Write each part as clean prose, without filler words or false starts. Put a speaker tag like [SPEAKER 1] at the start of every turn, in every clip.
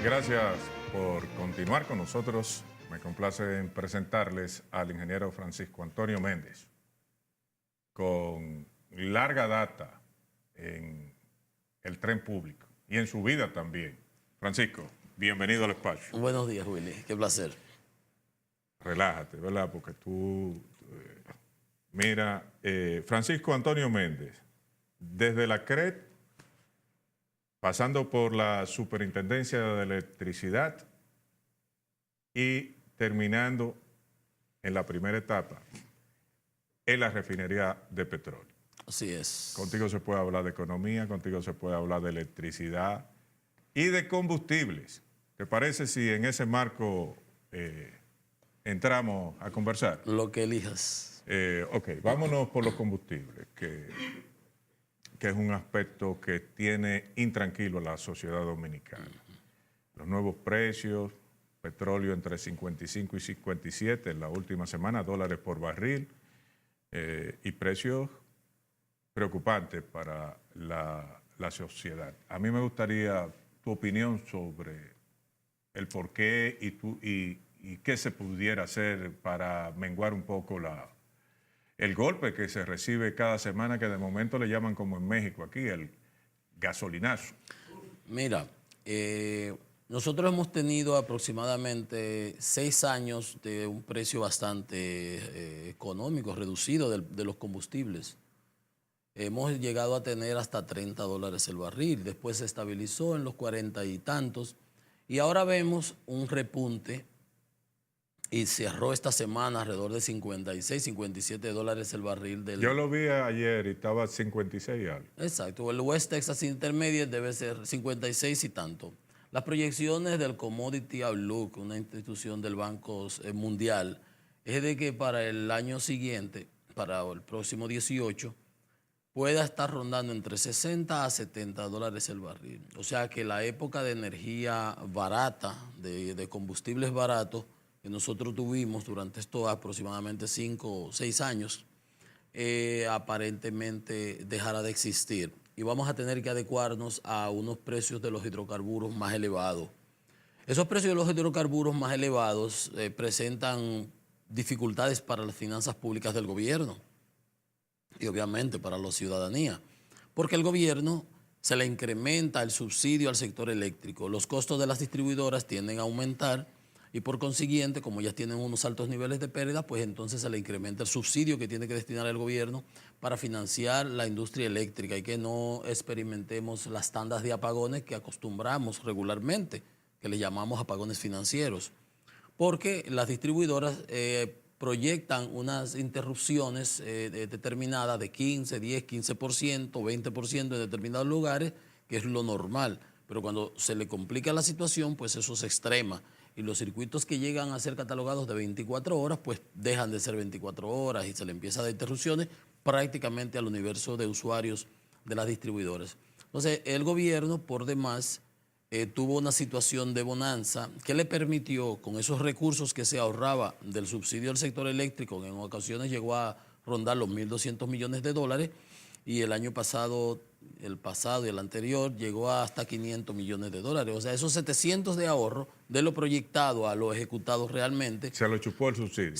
[SPEAKER 1] gracias por continuar con nosotros. Me complace en presentarles al ingeniero Francisco Antonio Méndez, con larga data en el tren público y en su vida también. Francisco, bienvenido al espacio.
[SPEAKER 2] Buenos días, Willy. Qué placer.
[SPEAKER 1] Relájate, ¿verdad? Porque mira, Francisco Antonio Méndez, desde la CRET, pasando por la Superintendencia de Electricidad y terminando en la primera etapa en la refinería de petróleo.
[SPEAKER 2] Así es.
[SPEAKER 1] Contigo se puede hablar de economía, contigo se puede hablar de electricidad y de combustibles. ¿Te parece si en ese marco entramos a conversar?
[SPEAKER 2] Lo que elijas.
[SPEAKER 1] Ok, vámonos por los combustibles, que es un aspecto que tiene intranquilo a la sociedad dominicana. Los nuevos precios, petróleo entre 55 y 57 en la última semana, dólares por barril, y precios preocupantes para la sociedad. A mí me gustaría tu opinión sobre el por qué y qué se pudiera hacer para menguar un poco el golpe que se recibe cada semana, que de momento le llaman como en México aquí, el gasolinazo.
[SPEAKER 2] Mira, nosotros hemos tenido aproximadamente 6 años de un precio bastante económico, reducido de los combustibles. Hemos llegado a tener hasta $30 el barril, después se estabilizó en los 40 y tantos, y ahora vemos un repunte y cerró esta semana alrededor de 56, 57 dólares el barril del...
[SPEAKER 1] Yo lo vi ayer y estaba a 56 y algo.
[SPEAKER 2] Exacto, el West Texas Intermediate debe ser 56 y tanto. Las proyecciones del Commodity Outlook, una institución del Banco Mundial, es de que para el año siguiente, para el próximo 18, pueda estar rondando entre 60 a 70 dólares el barril. O sea que la época de energía barata, de combustibles baratos, que nosotros tuvimos durante estos aproximadamente 5 o 6 años, aparentemente dejará de existir. Y vamos a tener que adecuarnos a unos precios de los hidrocarburos más elevados. Esos precios de los hidrocarburos más elevados presentan dificultades para las finanzas públicas del gobierno y obviamente para la ciudadanía, porque el gobierno se le incrementa el subsidio al sector eléctrico. Los costos de las distribuidoras tienden a aumentar y por consiguiente, como ya tienen unos altos niveles de pérdida, pues entonces se le incrementa el subsidio que tiene que destinar el gobierno para financiar la industria eléctrica y que no experimentemos las tandas de apagones que acostumbramos regularmente, que le llamamos apagones financieros, porque las distribuidoras proyectan unas interrupciones determinadas de 15, 10, 15%, 20% en determinados lugares, que es lo normal. Pero cuando se le complica la situación, pues eso se extrema. Y los circuitos que llegan a ser catalogados de 24 horas, pues dejan de ser 24 horas y se le empieza a dar interrupciones prácticamente al universo de usuarios de las distribuidoras. Entonces, el gobierno, por demás, tuvo una situación de bonanza que le permitió, con esos recursos que se ahorraba del subsidio del sector eléctrico, que en ocasiones llegó a rondar los 1.200 millones de dólares, y el año pasado, el pasado y el anterior llegó a hasta 500 millones de dólares. O sea, esos 700 de ahorro, de lo proyectado a lo ejecutado realmente,
[SPEAKER 1] Se lo chupó el subsidio.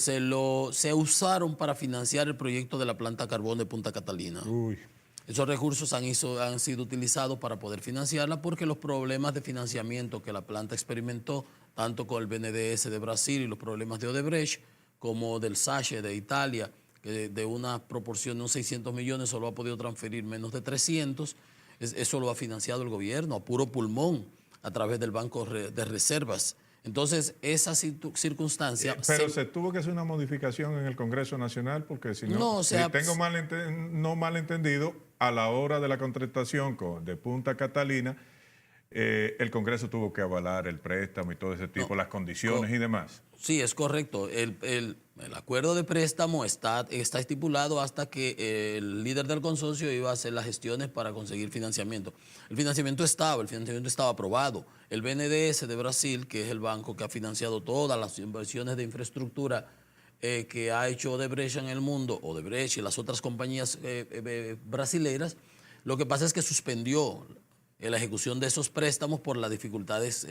[SPEAKER 2] se usaron para financiar el proyecto de la planta carbón de Punta Catalina.
[SPEAKER 1] Uy.
[SPEAKER 2] Esos recursos han sido utilizados para poder financiarla porque los problemas de financiamiento que la planta experimentó, tanto con el BNDES de Brasil y los problemas de Odebrecht, como del SACE de Italia, que de una proporción de unos 600 millones solo ha podido transferir menos de 300, eso lo ha financiado el gobierno a puro pulmón a través del Banco de Reservas. Entonces, esa circunstancia...
[SPEAKER 1] Pero se tuvo que hacer una modificación en el Congreso Nacional, porque si no,
[SPEAKER 2] No, o sea,
[SPEAKER 1] si tengo no mal entendido, a la hora de la contratación de Punta Catalina, el Congreso tuvo que avalar el préstamo y todo ese tipo, las condiciones y demás.
[SPEAKER 2] Sí, es correcto. El acuerdo de préstamo está estipulado hasta que el líder del consorcio iba a hacer las gestiones para conseguir financiamiento. El financiamiento estaba aprobado. El BNDES de Brasil, que es el banco que ha financiado todas las inversiones de infraestructura que ha hecho Odebrecht en el mundo, Odebrecht y las otras compañías brasileras, lo que pasa es que suspendió en la ejecución de esos préstamos por las dificultades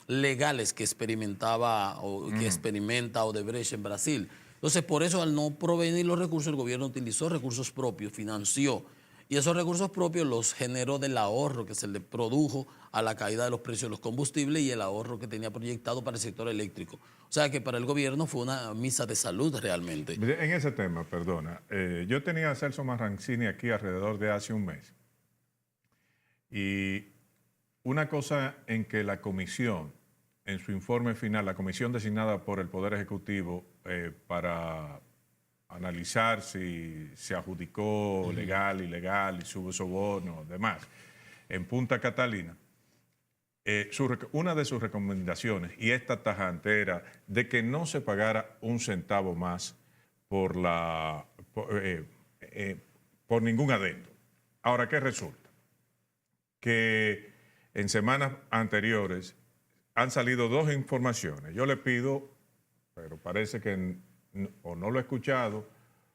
[SPEAKER 2] legales que experimentaba o que experimenta Odebrecht en Brasil. Entonces, por eso, al no provenir los recursos, el gobierno utilizó recursos propios, financió, y esos recursos propios los generó del ahorro que se le produjo a la caída de los precios de los combustibles y el ahorro que tenía proyectado para el sector eléctrico. O sea que para el gobierno fue una misa de salud realmente.
[SPEAKER 1] En ese tema, perdona, yo tenía a Celso Marrancini aquí alrededor de hace un mes. Y una cosa en que la comisión, en su informe final, la comisión designada por el Poder Ejecutivo para analizar si se adjudicó legal, ilegal, y si hubo soborno, demás, en Punta Catalina, una de sus recomendaciones, y esta tajante, era de que no se pagara un centavo más por ningún adendo. Ahora, ¿qué resulta? Que en semanas anteriores han salido dos informaciones. Yo le pido, pero parece que o no lo he escuchado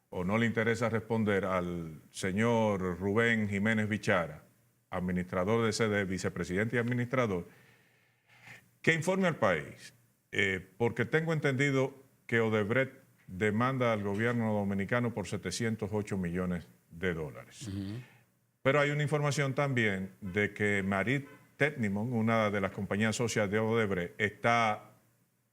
[SPEAKER 1] o no le interesa responder, al señor Rubén Jiménez Bichara, administrador de CDE, vicepresidente y administrador, que informe al país, porque tengo entendido que Odebrecht demanda al gobierno dominicano por 708 millones de dólares. Pero hay una información también de que Marit Technimont, una de las compañías socias de Odebrecht, está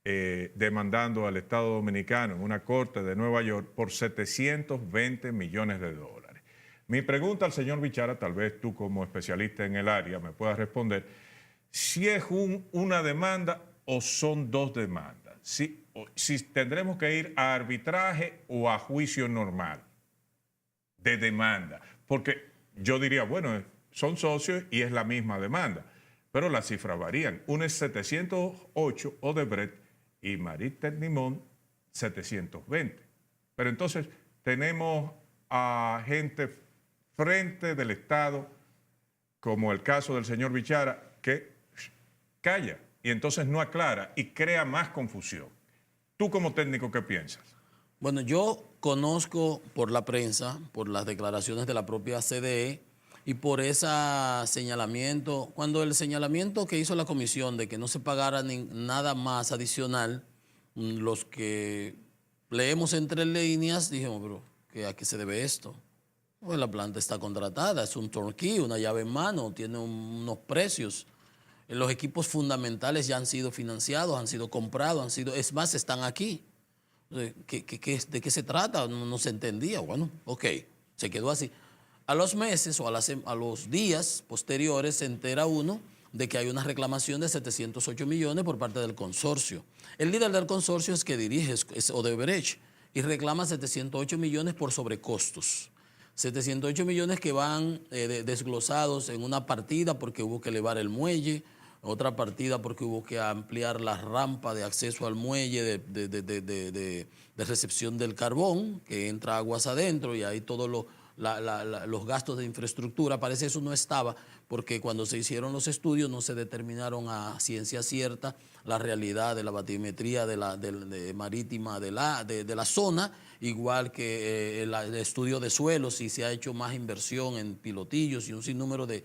[SPEAKER 1] demandando al Estado Dominicano en una corte de Nueva York por 720 millones de dólares. Mi pregunta al señor Bichara, tal vez tú como especialista en el área me puedas responder, si es una demanda o son dos demandas, si tendremos que ir a arbitraje o a juicio normal de demanda, porque yo diría, bueno, son socios y es la misma demanda, pero las cifras varían. Uno es 708 Odebrecht y Marit Technimont 720. Pero entonces tenemos a gente frente del Estado, como el caso del señor Bichara, que calla y entonces no aclara y crea más confusión. ¿Tú como técnico qué piensas?
[SPEAKER 2] Bueno, yo conozco por la prensa, por las declaraciones de la propia CDE y por ese señalamiento, cuando el señalamiento que hizo la comisión de que no se pagara nada más adicional, los que leemos entre líneas dijimos, pero ¿a qué se debe esto? Pues la planta está contratada, es un turnkey, una llave en mano, tiene unos precios. Los equipos fundamentales ya han sido financiados, han sido comprados, es más, están aquí. ¿De qué se trata? No se entendía. Bueno, ok, se quedó así. A los meses o a los días posteriores se entera uno de que hay una reclamación de 708 millones por parte del consorcio. El líder del consorcio es que dirige, es Odebrecht, y reclama 708 millones por sobrecostos. 708 millones que van desglosados en una partida porque hubo que elevar el muelle, otra partida porque hubo que ampliar la rampa de acceso al muelle de recepción del carbón, que entra aguas adentro, y ahí todos los gastos de infraestructura. Parece eso no estaba, porque cuando se hicieron los estudios no se determinaron a ciencia cierta la realidad de la batimetría marítima de la zona, igual que el estudio de suelos, si se ha hecho más inversión en pilotillos y un sinnúmero de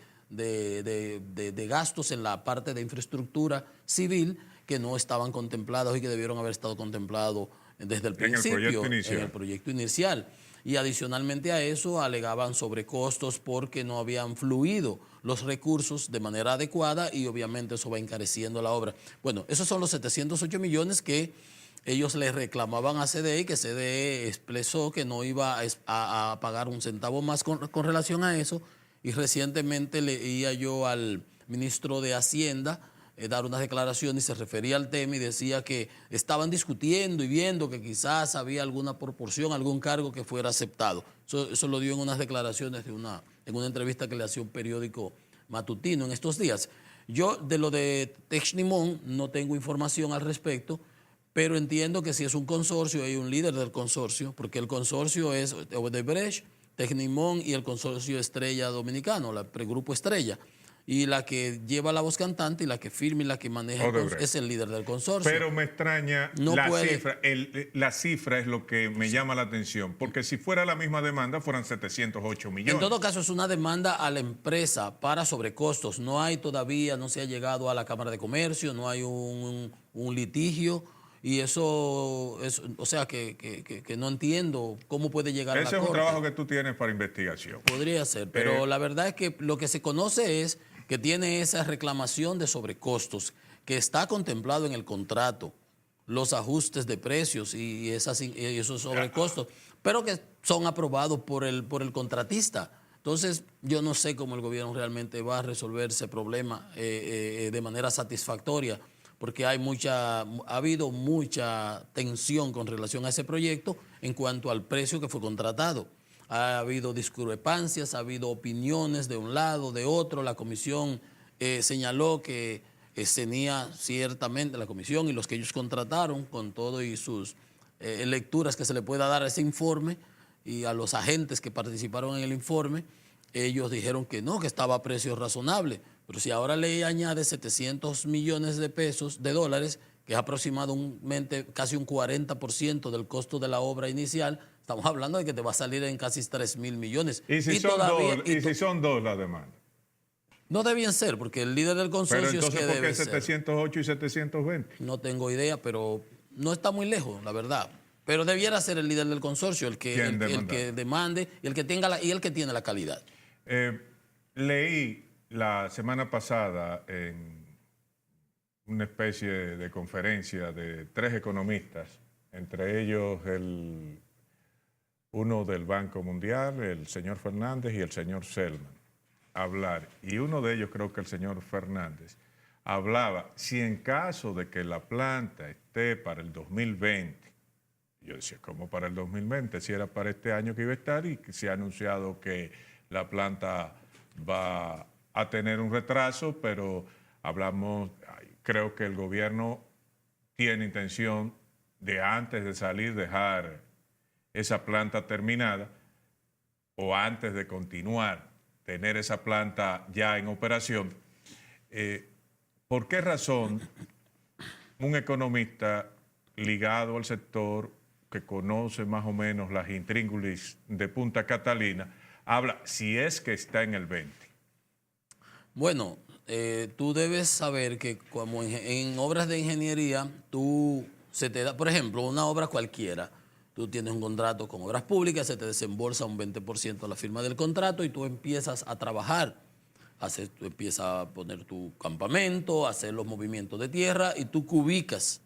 [SPEAKER 2] gastos en la parte de infraestructura civil que no estaban contemplados y que debieron haber estado contemplados desde el principio en el proyecto inicial. Y adicionalmente a eso alegaban sobrecostos porque no habían fluido los recursos de manera adecuada y obviamente eso va encareciendo la obra. Bueno, esos son los 708 millones que ellos le reclamaban a CDE y que CDE expresó que no iba a pagar un centavo más con relación a eso. Y recientemente leía yo al ministro de Hacienda dar unas declaraciones y se refería al tema y decía que estaban discutiendo y viendo que quizás había alguna proporción, algún cargo que fuera aceptado. Eso lo dio en unas declaraciones en una entrevista que le hacía un periódico matutino en estos días. Yo de lo de Technimont no tengo información al respecto, pero entiendo que si es un consorcio, hay un líder del consorcio, porque el consorcio es Odebrecht, Technimont y el consorcio Estrella Dominicano, el Grupo Estrella. y la que lleva la voz cantante y la que firma y la que maneja es el líder del consorcio.
[SPEAKER 1] Pero me extraña cifra. La cifra es lo que me llama la atención, porque si fuera la misma demanda fueran 708 millones.
[SPEAKER 2] En todo caso es una demanda a la empresa para sobrecostos. No hay todavía, no se ha llegado a la Cámara de Comercio, no hay un litigio. Y eso es, o sea, que no entiendo cómo puede llegar a la Corte.
[SPEAKER 1] Ese es un trabajo que tú tienes para investigación.
[SPEAKER 2] Podría ser, pero la verdad es que lo que se conoce es que tiene esa reclamación de sobrecostos, que está contemplado en el contrato, los ajustes de precios y esos sobrecostos, pero que son aprobados por el contratista. Entonces, yo no sé cómo el gobierno realmente va a resolver ese problema de manera satisfactoria, porque ha habido mucha tensión con relación a ese proyecto en cuanto al precio que fue contratado. Ha habido discrepancias, ha habido opiniones de un lado, de otro. La comisión señaló que tenía ciertamente, la comisión y los que ellos contrataron, con todo y sus lecturas que se le pueda dar a ese informe y a los agentes que participaron en el informe, ellos dijeron que no, que estaba a precio razonable. Pero si ahora le añade 700 millones de pesos, de dólares, que es aproximadamente casi un 40% del costo de la obra inicial, estamos hablando de que te va a salir en casi 3.000 millones.
[SPEAKER 1] ¿Y si son dos las demandas?
[SPEAKER 2] No debían ser, porque el líder del consorcio
[SPEAKER 1] pero entonces,
[SPEAKER 2] es que
[SPEAKER 1] ¿por qué 708 y 720?
[SPEAKER 2] No tengo idea, pero no está muy lejos, la verdad. Pero debiera ser el líder del consorcio el que demande y el que tiene la calidad.
[SPEAKER 1] Leí la semana pasada en una especie de conferencia de 3 economistas, entre ellos uno del Banco Mundial, el señor Fernández y el señor Selman, hablar. Y uno de ellos, creo que el señor Fernández, hablaba, si en caso de que la planta esté para el 2020, yo decía, ¿cómo para el 2020? Si era para este año que iba a estar y que se ha anunciado que la planta va a tener un retraso, pero creo que el gobierno tiene intención de antes de salir dejar esa planta terminada o antes de continuar tener esa planta ya en operación. ¿Por qué razón un economista ligado al sector que conoce más o menos las intríngulis de Punta Catalina habla si es que está en el 20?
[SPEAKER 2] Bueno, tú debes saber que como en obras de ingeniería, se te da, por ejemplo, una obra cualquiera, tú tienes un contrato con obras públicas, se te desembolsa un 20% a la firma del contrato y tú empiezas a trabajar. Tú empiezas a poner tu campamento, a hacer los movimientos de tierra y tú cubicas.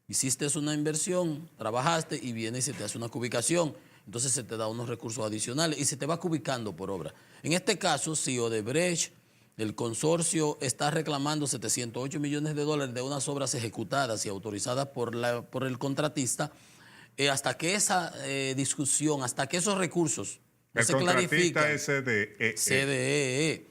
[SPEAKER 2] Hiciste una inversión, trabajaste y viene y se te hace una cubicación. Entonces se te da unos recursos adicionales y se te va cubicando por obra. En este caso, si Odebrecht, el consorcio, está reclamando 708 millones de dólares de unas obras ejecutadas y autorizadas por el contratista, hasta que esa discusión, hasta que esos recursos se clarifican.
[SPEAKER 1] El contratista es
[SPEAKER 2] CDE.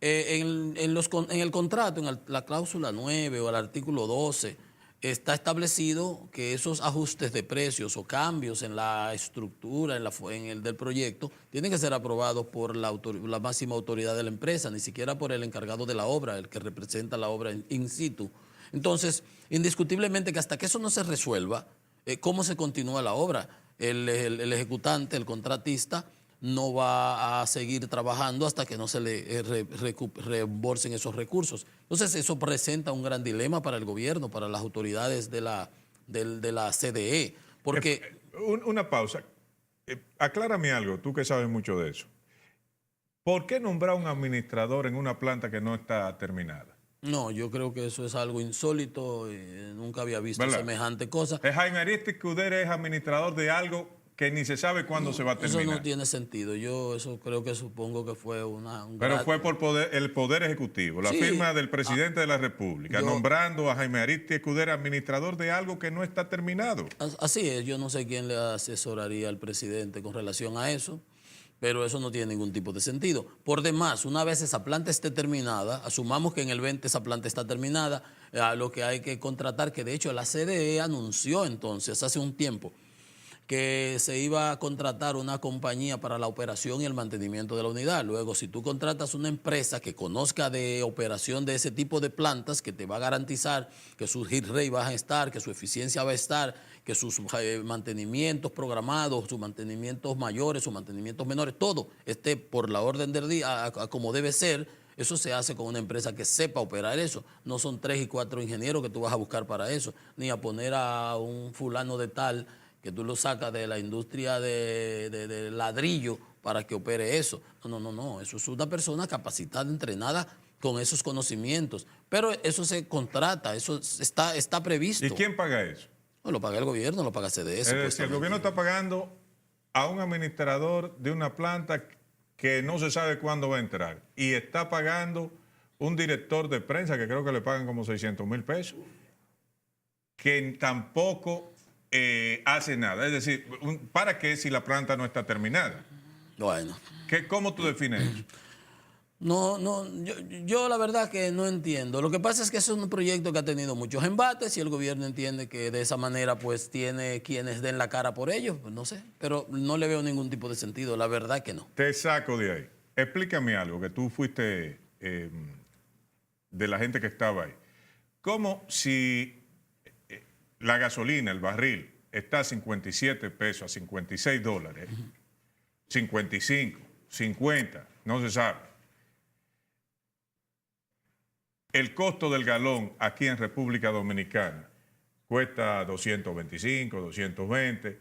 [SPEAKER 2] En el contrato, en la cláusula 9 o el artículo 12, está establecido que esos ajustes de precios o cambios en la estructura en el del proyecto tienen que ser aprobados por la máxima autoridad de la empresa, ni siquiera por el encargado de la obra, el que representa la obra in situ. Entonces, indiscutiblemente que hasta que eso no se resuelva, ¿cómo se continúa la obra? El ejecutante, el contratista, no va a seguir trabajando hasta que no se le reembolsen esos recursos. Entonces, eso presenta un gran dilema para el gobierno, para las autoridades de la CDE. Porque
[SPEAKER 1] una pausa. Aclárame algo, tú que sabes mucho de eso. ¿Por qué nombrar un administrador en una planta que no está terminada?
[SPEAKER 2] No, yo creo que eso es algo insólito. Nunca había visto semejante cosa.
[SPEAKER 1] Jaime Ariztí Escudero es administrador de algo que ni se sabe cuándo se va a terminar.
[SPEAKER 2] Eso no tiene sentido. Yo eso creo que supongo que fue
[SPEAKER 1] Pero fue por el Poder Ejecutivo, la firma del presidente de la República, nombrando a Jaime Ariztí Escudero administrador de algo que no está terminado.
[SPEAKER 2] Así es, yo no sé quién le asesoraría al presidente con relación a eso, pero eso no tiene ningún tipo de sentido. Por demás, una vez esa planta esté terminada, asumamos que en el 20 esa planta está terminada, lo que hay que contratar, que de hecho la CDE anunció entonces hace un tiempo, que se iba a contratar una compañía para la operación y el mantenimiento de la unidad. Luego, si tú contratas una empresa que conozca de operación de ese tipo de plantas, que te va a garantizar que sus hit rate van a estar, que su eficiencia va a estar, que sus mantenimientos programados, sus mantenimientos mayores, sus mantenimientos menores, todo esté por la orden del día, como debe ser. Eso se hace con una empresa que sepa operar eso. No son 3 y 4 ingenieros que tú vas a buscar para eso, ni a poner a un fulano de tal que tú lo sacas de la industria de ladrillo para que opere eso. No. Eso es una persona capacitada, entrenada con esos conocimientos. Pero eso se contrata, eso está previsto.
[SPEAKER 1] ¿Y quién paga eso?
[SPEAKER 2] No, lo paga el gobierno, lo paga CDS.
[SPEAKER 1] Es decir, el gobierno está pagando a un administrador de una planta que no se sabe cuándo va a entrar. Y está pagando un director de prensa, que creo que le pagan como 600,000 pesos, que tampoco hace nada. Es decir, ¿para qué si la planta no está terminada?
[SPEAKER 2] Bueno.
[SPEAKER 1] ¿Cómo tú defines eso?
[SPEAKER 2] No, yo la verdad que no entiendo. Lo que pasa es que es un proyecto que ha tenido muchos embates y el gobierno entiende que de esa manera pues tiene quienes den la cara por ello, pues no sé, pero no le veo ningún tipo de sentido, la verdad que no.
[SPEAKER 1] Te saco de ahí. Explícame algo, que tú fuiste de la gente que estaba ahí. ¿Cómo si la gasolina, el barril, está a 57 pesos, a 56 dólares, 55, 50, no se sabe? El costo del galón aquí en República Dominicana cuesta 225, 220,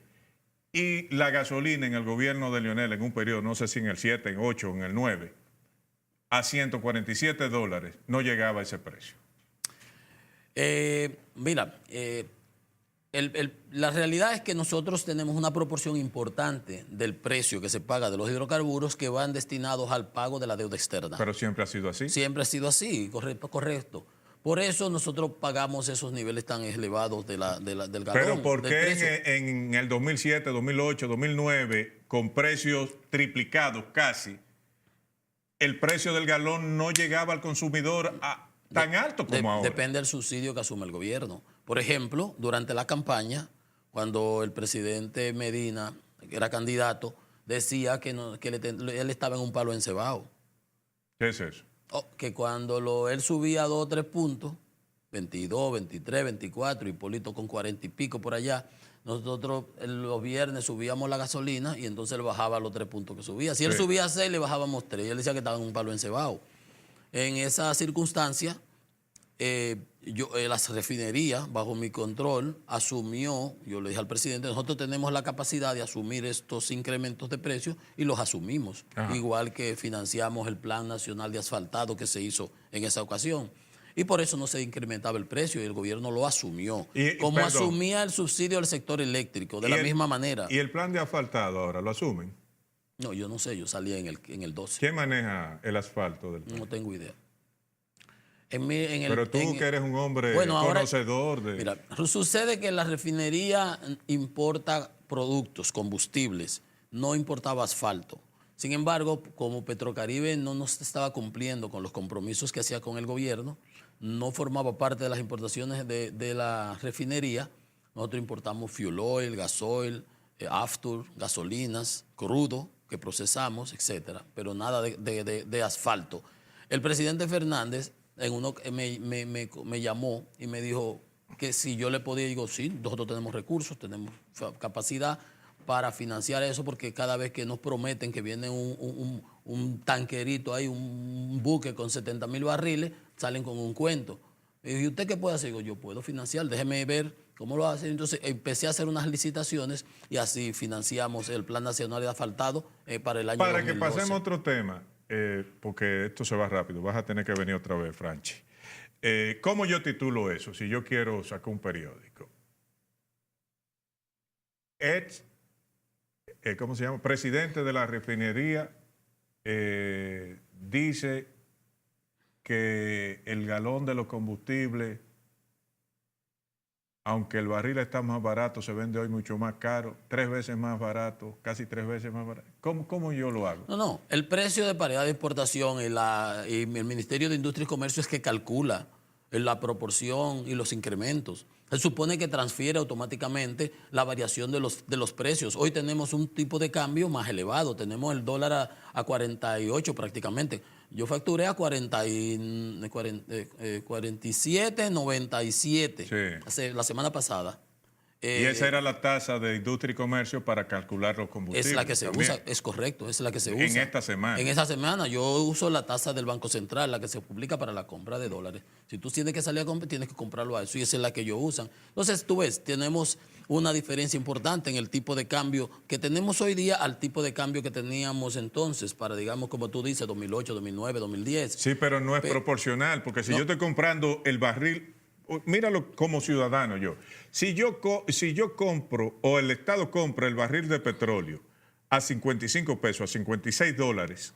[SPEAKER 1] y la gasolina en el gobierno de Leonel en un periodo, no sé si en el 7, en 8, en el 9, a 147 dólares, no llegaba a ese precio.
[SPEAKER 2] Mira, la realidad es que nosotros tenemos una proporción importante del precio que se paga de los hidrocarburos que van destinados al pago de la deuda externa.
[SPEAKER 1] ¿Pero siempre ha sido así?
[SPEAKER 2] Siempre ha sido así, correcto. Por eso nosotros pagamos esos niveles tan elevados del galón.
[SPEAKER 1] ¿Pero por qué en el 2007, 2008, 2009, con precios triplicados casi, el precio del galón no llegaba al consumidor tan alto como ahora?
[SPEAKER 2] Depende del subsidio que asume el gobierno. Por ejemplo, durante la campaña, cuando el presidente Medina, que era candidato, decía que él estaba en un palo encebado.
[SPEAKER 1] ¿Qué es eso?
[SPEAKER 2] Que cuando él subía 2 o 3 puntos, 22, 23, 24, Hipólito con 40 y pico por allá, nosotros los viernes subíamos la gasolina y entonces él bajaba los 3 puntos que subía. Si él subía 6, le bajábamos 3. Y él decía que estaba en un palo encebado. En esa circunstancia, las refinerías, bajo mi control, asumió, yo le dije al presidente, nosotros tenemos la capacidad de asumir estos incrementos de precios y los asumimos. Ajá. Igual que financiamos el Plan Nacional de Asfaltado que se hizo en esa ocasión. Y por eso no se incrementaba el precio y el gobierno lo asumió. Como asumía el subsidio del sector eléctrico, de la misma manera.
[SPEAKER 1] ¿Y el plan de asfaltado ahora lo asumen?
[SPEAKER 2] No, yo no sé, yo salía en el 12.
[SPEAKER 1] ¿Quién maneja el asfalto del plan?
[SPEAKER 2] No tengo idea.
[SPEAKER 1] Pero tú que eres un hombre conocedor de...
[SPEAKER 2] Mira, sucede que la refinería importa productos, combustibles, no importaba asfalto. Sin embargo, como Petrocaribe no nos estaba cumpliendo con los compromisos que hacía con el gobierno, no formaba parte de las importaciones de la refinería, nosotros importamos fuel oil, gasoil, aftur, gasolinas, crudo que procesamos, etcétera, pero nada de asfalto. El presidente Fernández me llamó y me dijo que si yo le podía, digo, sí, nosotros tenemos recursos, tenemos capacidad para financiar eso, porque cada vez que nos prometen que viene un tanquerito ahí, un buque con 70,000 barriles, salen con un cuento. Me dijo, ¿y usted qué puede hacer? Digo, yo puedo financiar, déjeme ver cómo lo hace. Entonces empecé a hacer unas licitaciones y así financiamos el Plan Nacional de Asfaltado para el año 2012.
[SPEAKER 1] Para que pasemos a otro tema, porque esto se va rápido, vas a tener que venir otra vez, Franchi. ¿Cómo yo titulo eso? Si yo quiero sacar un periódico. ¿Cómo se llama? Presidente de la refinería dice que el galón de los combustibles, aunque el barril está más barato, se vende hoy mucho más caro, 3 veces más barato, casi 3 veces más barato. ¿Cómo yo lo hago?
[SPEAKER 2] No, el precio de paridad de importación y el Ministerio de Industria y Comercio es que calcula en la proporción y los incrementos. Se supone que transfiere automáticamente la variación de los precios. Hoy tenemos un tipo de cambio más elevado, tenemos el dólar a 48 prácticamente. Yo facturé a 47.97 la semana pasada.
[SPEAKER 1] Y esa era la tasa de industria y comercio para calcular los combustibles.
[SPEAKER 2] Es la que se
[SPEAKER 1] también.
[SPEAKER 2] usa, es correcto, es la que se usa.
[SPEAKER 1] En esta semana.
[SPEAKER 2] En esta semana yo uso la tasa del Banco Central, la que se publica para la compra de dólares. Si tú tienes que salir a comprar, tienes que comprarlo a eso y esa es la que ellos usan. Entonces tú ves, tenemos una diferencia importante en el tipo de cambio que tenemos hoy día al tipo de cambio que teníamos entonces para, digamos, como tú dices, 2008, 2009, 2010.
[SPEAKER 1] Sí, pero no es proporcional, porque si yo estoy comprando el barril, míralo como ciudadano yo. Si yo compro o el Estado compra el barril de petróleo a 55 pesos, a 56 dólares,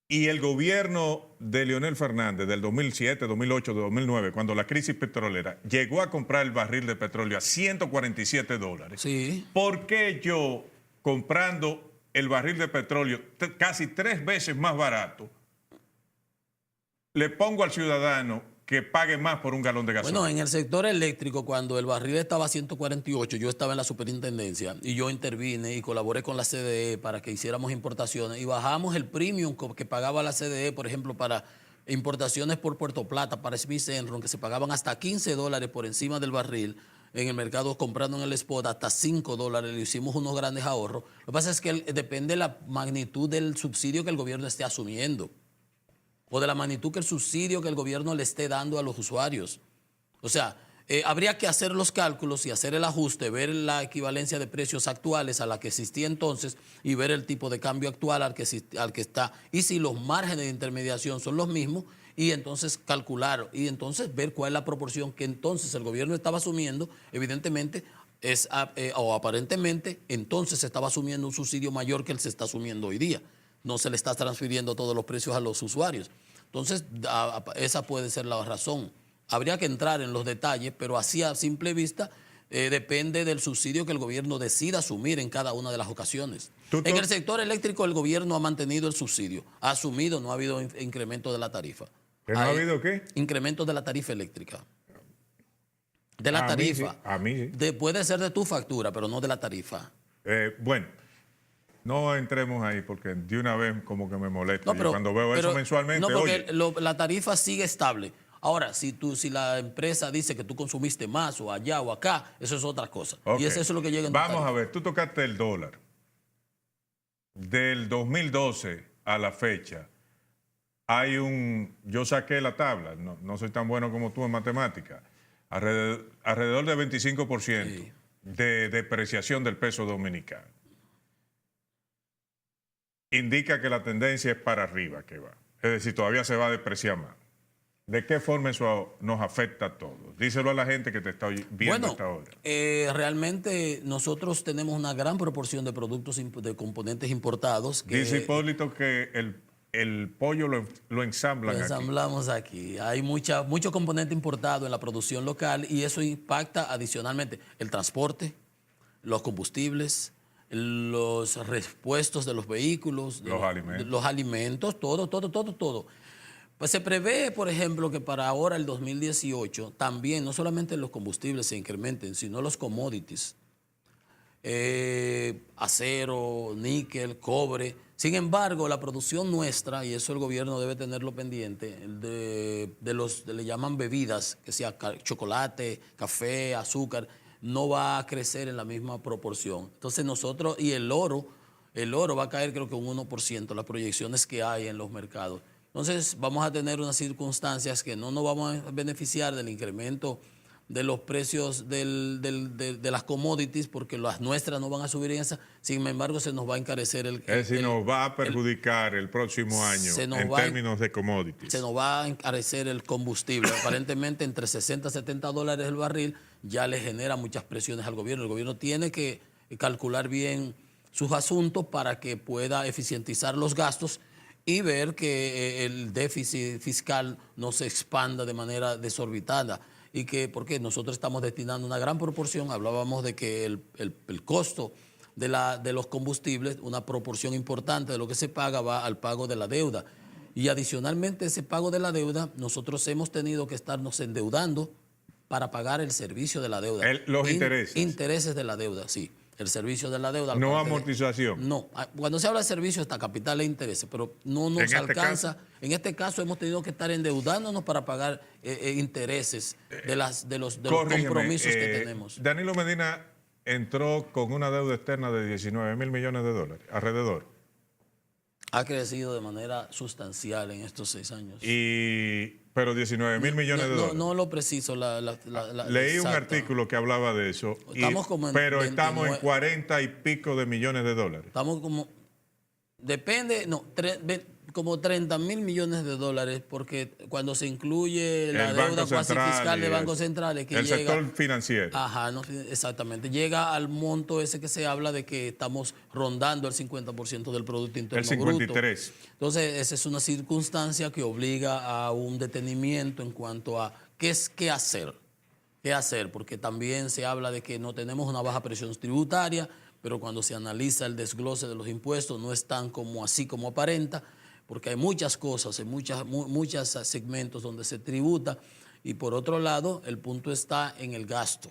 [SPEAKER 1] y el gobierno de Leonel Fernández del 2007, 2008, 2009, cuando la crisis petrolera, llegó a comprar el barril de petróleo a 147 dólares,
[SPEAKER 2] Sí.
[SPEAKER 1] ¿por qué yo, comprando el barril de petróleo casi 3 veces más barato, le pongo al ciudadano que pague más por un galón de gasolina?
[SPEAKER 2] Bueno, en el sector eléctrico, cuando el barril estaba a 148, yo estaba en la superintendencia y yo intervine y colaboré con la CDE para que hiciéramos importaciones y bajamos el premium que pagaba la CDE, por ejemplo, para importaciones por Puerto Plata, para Smith Enron, que se pagaban hasta 15 dólares por encima del barril en el mercado, comprando en el spot hasta 5 dólares, le hicimos unos grandes ahorros. Lo que pasa es que depende de la magnitud del subsidio que el gobierno esté asumiendo, o de la magnitud que el subsidio que el gobierno le esté dando a los usuarios. O sea, habría que hacer los cálculos y hacer el ajuste, ver la equivalencia de precios actuales a la que existía entonces y ver el tipo de cambio actual al que está. Y si los márgenes de intermediación son los mismos, y entonces calcular y entonces ver cuál es la proporción que entonces el gobierno estaba asumiendo, evidentemente, o aparentemente, entonces se estaba asumiendo un subsidio mayor que él se está asumiendo hoy día. No se le está transfiriendo todos los precios a los usuarios. Entonces, esa puede ser la razón. Habría que entrar en los detalles, pero así a simple vista depende del subsidio que el gobierno decida asumir en cada una de las ocasiones. En el sector eléctrico el gobierno ha mantenido el subsidio, ha asumido, no ha habido incremento de la tarifa.
[SPEAKER 1] ¿Que no ha habido qué?
[SPEAKER 2] Incremento de la tarifa eléctrica. De la tarifa.
[SPEAKER 1] A mí sí.
[SPEAKER 2] Puede ser de tu factura, pero no de la tarifa.
[SPEAKER 1] Bueno, no entremos ahí porque de una vez como que me molesta.
[SPEAKER 2] No, pero,
[SPEAKER 1] cuando veo eso mensualmente,
[SPEAKER 2] no, porque
[SPEAKER 1] oye,
[SPEAKER 2] la tarifa sigue estable. Ahora, si la empresa dice que tú consumiste más o allá o acá, eso es otra cosa.
[SPEAKER 1] Okay.
[SPEAKER 2] Y eso es lo que llega en tu
[SPEAKER 1] Vamos
[SPEAKER 2] tarifa.
[SPEAKER 1] a ver, tú tocaste el dólar. Del 2012 a la fecha, yo saqué la tabla, no soy tan bueno como tú en matemática, alrededor de 25% de depreciación del peso dominicano. Indica que la tendencia es para arriba que va. Es decir, todavía se va a depreciar más. ¿De qué forma eso nos afecta a todos? Díselo a la gente que te está viendo hasta ahora.
[SPEAKER 2] Realmente nosotros tenemos una gran proporción de productos, de componentes importados.
[SPEAKER 1] Dice Hipólito que el pollo lo ensamblan aquí.
[SPEAKER 2] Lo ensamblamos aquí. Hay mucho componente importado en la producción local y eso impacta adicionalmente el transporte, los combustibles, los repuestos de los vehículos, los alimentos, todo. Pues se prevé, por ejemplo, que para ahora, el 2018, también no solamente los combustibles se incrementen, sino los commodities, acero, níquel, cobre. Sin embargo, la producción nuestra, y eso el gobierno debe tenerlo pendiente, le llaman bebidas, que sea chocolate, café, azúcar, no va a crecer en la misma proporción. Entonces nosotros, y el oro va a caer creo que un 1%, las proyecciones que hay en los mercados. Entonces vamos a tener unas circunstancias que no nos vamos a beneficiar del incremento de los precios de las commodities, porque las nuestras no van a subir en esa, sin embargo se nos va a encarecer
[SPEAKER 1] es decir, nos va a perjudicar el próximo año en términos de commodities.
[SPEAKER 2] Se nos va a encarecer el combustible. Aparentemente entre 60 y 70 dólares el barril ya le genera muchas presiones al gobierno. El gobierno tiene que calcular bien sus asuntos para que pueda eficientizar los gastos y ver que el déficit fiscal no se expanda de manera desorbitada. Y que, porque nosotros estamos destinando una gran proporción, hablábamos de que el costo de los combustibles, una proporción importante de lo que se paga va al pago de la deuda. Y adicionalmente ese pago de la deuda, nosotros hemos tenido que estarnos endeudando para pagar el servicio de la deuda.
[SPEAKER 1] Los intereses.
[SPEAKER 2] Intereses de la deuda, sí. El servicio de la deuda.
[SPEAKER 1] No amortización.
[SPEAKER 2] No. Cuando se habla de servicio está capital e intereses, pero no nos alcanza. En este caso hemos tenido que estar endeudándonos para pagar intereses de los compromisos que tenemos.
[SPEAKER 1] Danilo Medina entró con una deuda externa de 19 mil millones de dólares, alrededor.
[SPEAKER 2] Ha crecido de manera sustancial en estos 6 años.
[SPEAKER 1] Pero 19 mil millones de dólares.
[SPEAKER 2] No lo preciso.
[SPEAKER 1] Leí un artículo que hablaba de eso.
[SPEAKER 2] Pero
[SPEAKER 1] estamos en 40 y pico de millones de dólares.
[SPEAKER 2] Estamos como... Depende, como 30 mil millones de dólares, porque cuando se incluye la deuda cuasi fiscal de bancos centrales, que
[SPEAKER 1] el sector financiero.
[SPEAKER 2] Ajá, exactamente. Llega al monto ese que se habla de que estamos rondando el 50% del Producto Interno Bruto.
[SPEAKER 1] El 53%.
[SPEAKER 2] Entonces, esa es una circunstancia que obliga a un detenimiento en cuanto a qué hacer. ¿Qué hacer? Porque también se habla de que no tenemos una baja presión tributaria, pero cuando se analiza el desglose de los impuestos no es tan así como aparenta, porque hay muchas cosas, hay muchos segmentos donde se tributa, y por otro lado el punto está en el gasto.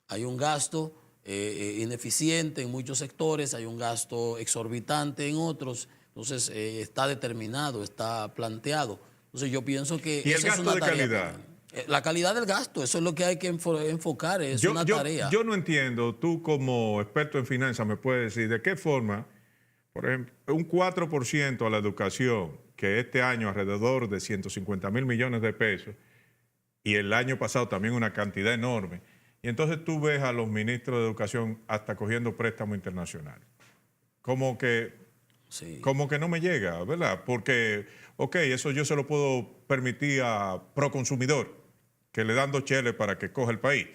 [SPEAKER 2] Hay un gasto ineficiente en muchos sectores, hay un gasto exorbitante en otros, entonces está determinado, está planteado. Entonces yo pienso que
[SPEAKER 1] ¿Y el gasto de calidad?
[SPEAKER 2] La calidad del gasto, eso es lo que hay que enfocar, es una tarea.
[SPEAKER 1] Yo no entiendo, tú como experto en finanzas me puedes decir de qué forma, por ejemplo, un 4% a la educación, que este año alrededor de 150 mil millones de pesos, y el año pasado también una cantidad enorme, y entonces tú ves a los ministros de educación hasta cogiendo préstamos internacionales. Como que no me llega, ¿verdad? Porque, eso yo se lo puedo permitir a Proconsumidor, que le dan 2 cheles para que coja el país.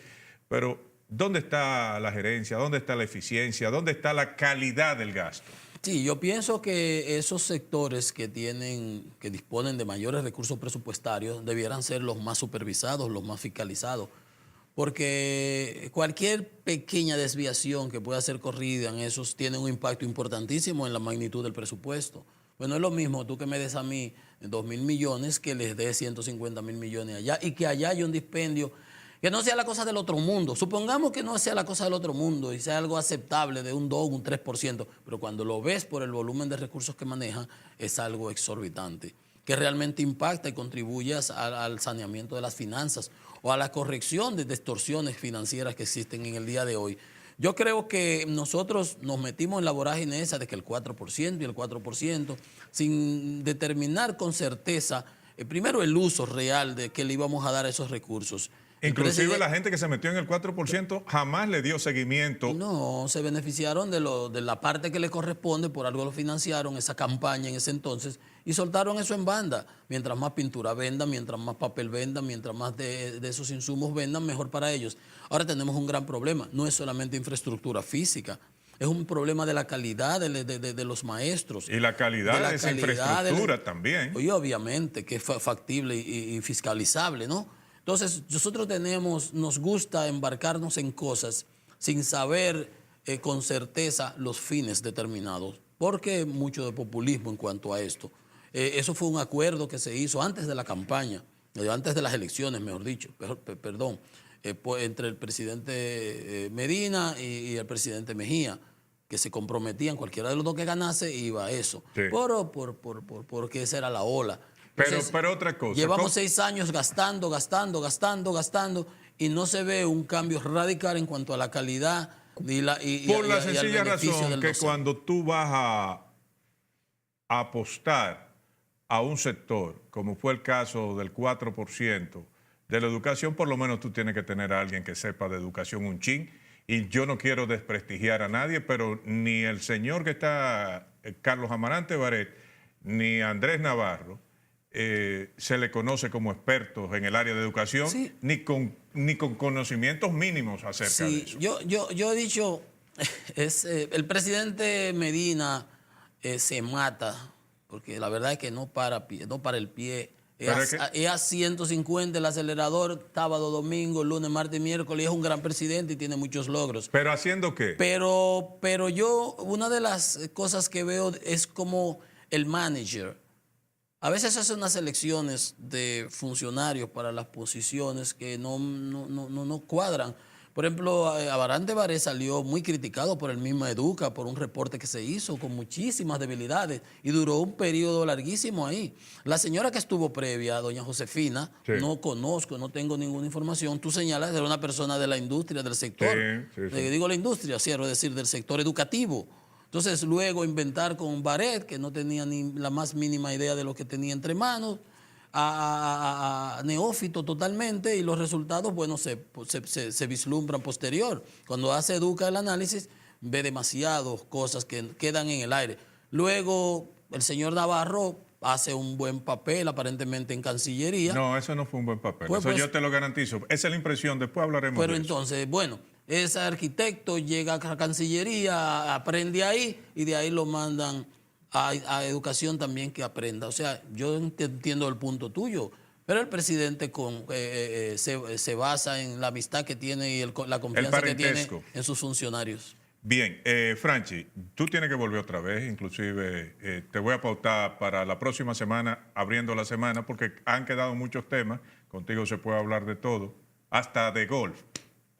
[SPEAKER 1] Pero, ¿dónde está la gerencia? ¿Dónde está la eficiencia? ¿Dónde está la calidad del gasto?
[SPEAKER 2] Sí, yo pienso que esos sectores que disponen de mayores recursos presupuestarios debieran ser los más supervisados, los más fiscalizados, porque cualquier pequeña desviación que pueda ser corrida en esos tiene un impacto importantísimo en la magnitud del presupuesto. Pues no es lo mismo tú que me des a mí 2.000 millones que les des 150 mil millones allá, y que allá haya un dispendio que no sea la cosa del otro mundo. Supongamos que no sea la cosa del otro mundo y sea algo aceptable de un 2, un 3%, pero cuando lo ves por el volumen de recursos que maneja, es algo exorbitante, que realmente impacta y contribuye al saneamiento de las finanzas o a la corrección de distorsiones financieras que existen en el día de hoy. Yo creo que nosotros nos metimos en la vorágine esa de que el 4% y el 4%, sin determinar con certeza, primero el uso real de que le íbamos a dar a esos recursos.
[SPEAKER 1] Inclusive la gente que se metió en el 4% jamás le dio seguimiento.
[SPEAKER 2] No, se beneficiaron de la parte que le corresponde, por algo lo financiaron, esa campaña en ese entonces, y soltaron eso en banda. Mientras más pintura vendan, mientras más papel vendan, mientras más de esos insumos vendan, mejor para ellos. Ahora tenemos un gran problema, no es solamente infraestructura física, es un problema de la calidad de los maestros.
[SPEAKER 1] Y la calidad de esa infraestructura también.
[SPEAKER 2] Y obviamente que es factible y fiscalizable, ¿no? Entonces, nosotros nos gusta embarcarnos en cosas sin saber con certeza los fines determinados, porque mucho de populismo en cuanto a esto. Eso fue un acuerdo que se hizo antes de la campaña, antes de las elecciones, mejor dicho, perdón, entre el presidente Medina y el presidente Mejía, que se comprometían, cualquiera de los dos que ganase iba a eso, sí. Porque esa era la ola. Entonces,
[SPEAKER 1] pero otra cosa.
[SPEAKER 2] Llevamos 6 años gastando y no se ve un cambio radical en cuanto a la calidad
[SPEAKER 1] por la sencilla razón que cuando tú vas a apostar a un sector, como fue el caso del 4% de la educación, por lo menos tú tienes que tener a alguien que sepa de educación un chin. Y yo no quiero desprestigiar a nadie, pero ni el señor que está, Carlos Amarante Baret, ni Andrés Navarro, se le conoce como expertos en el área de educación, sí. ni con conocimientos mínimos acerca de eso.
[SPEAKER 2] Yo he dicho, el presidente Medina se mata, porque la verdad es que no para el pie. Es a 150 el acelerador, sábado, domingo, lunes, martes, miércoles, es un gran presidente y tiene muchos logros.
[SPEAKER 1] ¿Pero haciendo qué?
[SPEAKER 2] Pero yo, una de las cosas que veo es como el manager. A veces se hacen unas elecciones de funcionarios para las posiciones que no cuadran. Por ejemplo, Abarante Baré salió muy criticado por el mismo Educa, por un reporte que se hizo con muchísimas debilidades y duró un periodo larguísimo ahí. La señora que estuvo previa, doña Josefina,
[SPEAKER 1] Sí.
[SPEAKER 2] no conozco, no tengo ninguna información. Tú señalas que era una persona de la industria, del sector.
[SPEAKER 1] Sí.
[SPEAKER 2] Digo la industria, quiero decir, del sector educativo. Entonces, luego inventar con Barret, que no tenía ni la más mínima idea de lo que tenía entre manos, a neófito totalmente, y los resultados, bueno, se vislumbran posterior. Cuando hace Educa el análisis, ve demasiadas cosas que quedan en el aire. Luego, el señor Navarro hace un buen papel, aparentemente, en Cancillería.
[SPEAKER 1] No, eso no fue un buen papel.
[SPEAKER 2] Pues,
[SPEAKER 1] Eso
[SPEAKER 2] pues,
[SPEAKER 1] yo te lo garantizo. Esa es la impresión. Después hablaremos
[SPEAKER 2] Pero
[SPEAKER 1] de
[SPEAKER 2] entonces, bueno, ese arquitecto llega a Cancillería, aprende ahí y de ahí lo mandan a educación también que aprenda. O sea, yo entiendo el punto tuyo, pero el presidente se basa en la amistad que tiene y la confianza que tiene
[SPEAKER 1] parentesco.
[SPEAKER 2] en sus funcionarios.
[SPEAKER 1] Bien, Franchi, tú tienes que volver otra vez, inclusive te voy a pautar para la próxima semana, abriendo la semana, porque han quedado muchos temas, contigo se puede hablar de todo, hasta de golf,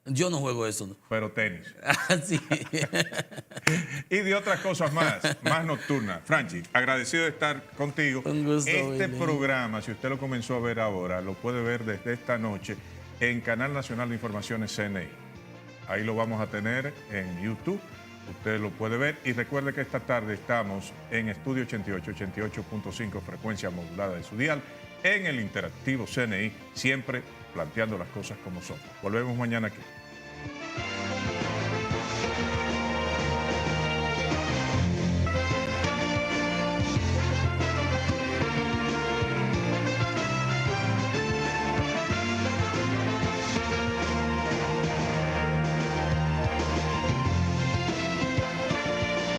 [SPEAKER 2] Yo no juego eso, ¿no?
[SPEAKER 1] pero tenis.
[SPEAKER 2] Sí.
[SPEAKER 1] Y de otras cosas más nocturnas. Franchi, agradecido de estar contigo.
[SPEAKER 2] Un gusto,
[SPEAKER 1] Este
[SPEAKER 2] Willy.
[SPEAKER 1] programa, si usted lo comenzó a ver ahora, lo puede ver desde esta noche en Canal Nacional de Informaciones CNI. Ahí lo vamos a tener en YouTube. Usted lo puede ver. Y recuerde que esta tarde estamos en Estudio 88, 88.5 frecuencia modulada de su dial, en el interactivo CNI, siempre planteando las cosas como son. Volvemos mañana aquí.